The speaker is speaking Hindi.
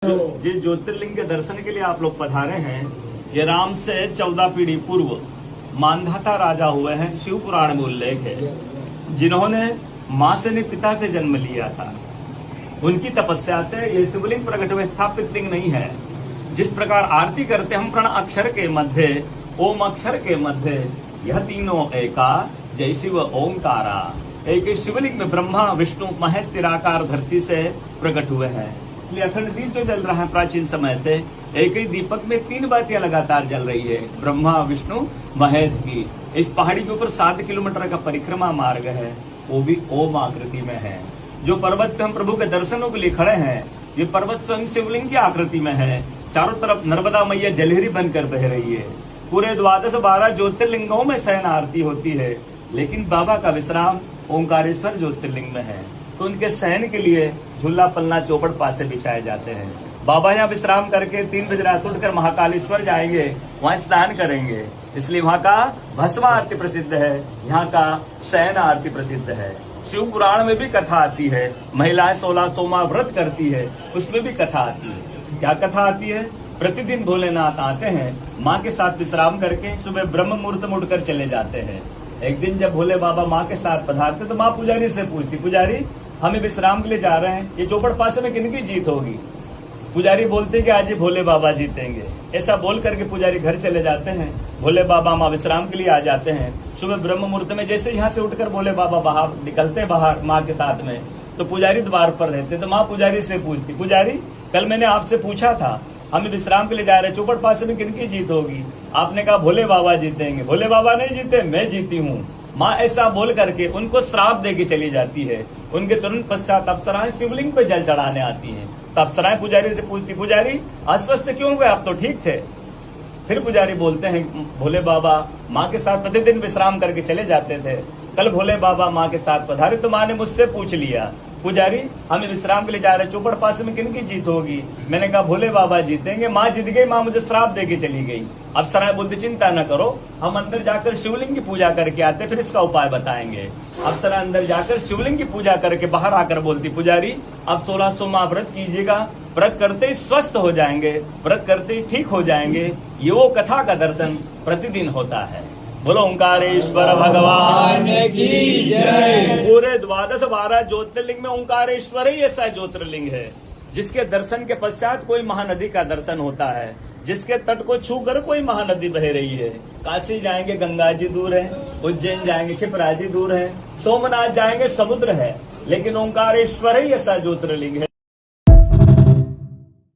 जिस ज्योतिर्लिंग के दर्शन के लिए आप लोग पधारे हैं, ये राम से 14 पीढ़ी पूर्व मानधाता राजा हुए हैं। शिव पुराण में उल्लेख है, जिन्होंने मां से नहीं पिता से जन्म लिया था। उनकी तपस्या से ये शिवलिंग प्रकट हुए, स्थापित लिंग नहीं है। जिस प्रकार आरती करते हम प्रण अक्षर के मध्य, ओम अक्षर के मध्य, यह तीनों एका जय शिव ओंकारा। एक शिवलिंग में ब्रह्मा विष्णु महेश निराकार धरती से प्रकट हुए हैं। इसलिए अखंड दीप जो जल रहा है प्राचीन समय से, एक ही दीपक में 3 बातियां लगातार जल रही है, ब्रह्मा विष्णु महेश की। इस पहाड़ी के ऊपर 7 किलोमीटर का परिक्रमा मार्ग है, वो भी ओम आकृति में है। जो पर्वत पे हम प्रभु के दर्शनों के लिए खड़े हैं, ये पर्वत स्वयं शिवलिंग की आकृति में है। चारों तरफ नर्मदा मैया जलहरी बनकर बह रही है। पूरे 12 ज्योतिर्लिंगों में शयन आरती होती है, लेकिन बाबा का विश्राम ओंकारेश्वर ज्योतिर्लिंग में है। तो उनके शयन के लिए झूला पलना चौपड़ पासे बिछाए जाते हैं। बाबा यहाँ विश्राम करके 3 बजे रात उठकर महाकालेश्वर जाएंगे, वहाँ स्नान करेंगे। इसलिए वहाँ का भस्म आरती प्रसिद्ध है, यहाँ का शयन आरती प्रसिद्ध है। शिव पुराण में भी कथा आती है, महिलाएं 16 सोमवार व्रत करती है, उसमें भी कथा आती है। क्या कथा आती है? प्रतिदिन भोलेनाथ आते हैं, माँ के साथ विश्राम करके सुबह ब्रह्म मुहूर्त में उठकर चले जाते हैं। एक दिन जब भोले बाबा माँ के साथ पधारते तो माँ पुजारी से पूछती, पुजारी हमें विश्राम के लिए जा रहे हैं, ये चौपड़ पासे में किनकी जीत होगी? पुजारी बोलते कि आज ही भोले बाबा जीतेंगे। ऐसा बोल करके पुजारी घर चले जाते हैं। भोले बाबा माँ विश्राम के लिए आ जाते हैं। सुबह ब्रह्म मुहूर्त में जैसे यहाँ से उठकर भोले बाबा बाहर निकलते बाहर माँ के साथ में, तो पुजारी द्वार पर रहते। तो माँ पुजारी से पूछती, पुजारी कल मैंने आपसे पूछा था, हमें विश्राम के लिए जा रहे हैं, चौपड़ पासे में किनकी जीत होगी? आपने कहा भोले बाबा जीतेंगे। भोले बाबा नहीं जीते, मैं जीती हूँ। माँ ऐसा बोल करके उनको श्राप देके चली जाती है। उनके तुरंत पश्चात अप्सराएं शिवलिंग पे जल चढ़ाने आती हैं। तो अप्सराएं पुजारी से पूछती, पुजारी अस्वस्थ क्यों हुए, आप तो ठीक थे? फिर पुजारी बोलते हैं, भोले बाबा माँ के साथ प्रतिदिन विश्राम करके चले जाते थे। कल भोले बाबा माँ के साथ पधारे तो माँ ने मुझसे पूछ लिया, पुजारी हमें विश्राम के लिए जा रहे, चौपड़ पासे में किनकी जीत होगी? मैंने कहा भोले बाबा जीतेंगे। माँ जीत गई, माँ मुझे श्राप देके चली गई। अप्सराएं बोलती, चिंता न करो, हम अंदर जाकर शिवलिंग की पूजा करके आते, फिर इसका उपाय बताएंगे। अप्सरा अंदर जाकर शिवलिंग की पूजा करके बाहर आकर बोलती, पुजारी अब 16 सोमवार व्रत कीजिएगा, व्रत करते ही स्वस्थ हो जाएंगे, व्रत करते ही ठीक हो जाएंगे। ये वो कथा का दर्शन प्रतिदिन होता है। बोलो ओंकारेश्वर भगवान की जय। पूरे 12 ज्योतिर्लिंग में ओंकारेश्वर ही ऐसा ज्योतिर्लिंग है जिसके दर्शन के पश्चात कोई महानदी का दर्शन होता है, जिसके तट को छू कर कोई महानदी बह रही है। काशी जाएंगे गंगा जी दूर है, उज्जैन जाएंगे क्षिप्रा जी दूर है, सोमनाथ जाएंगे समुद्र है, लेकिन ओंकारेश्वर ही ऐसा ज्योतिर्लिंग है।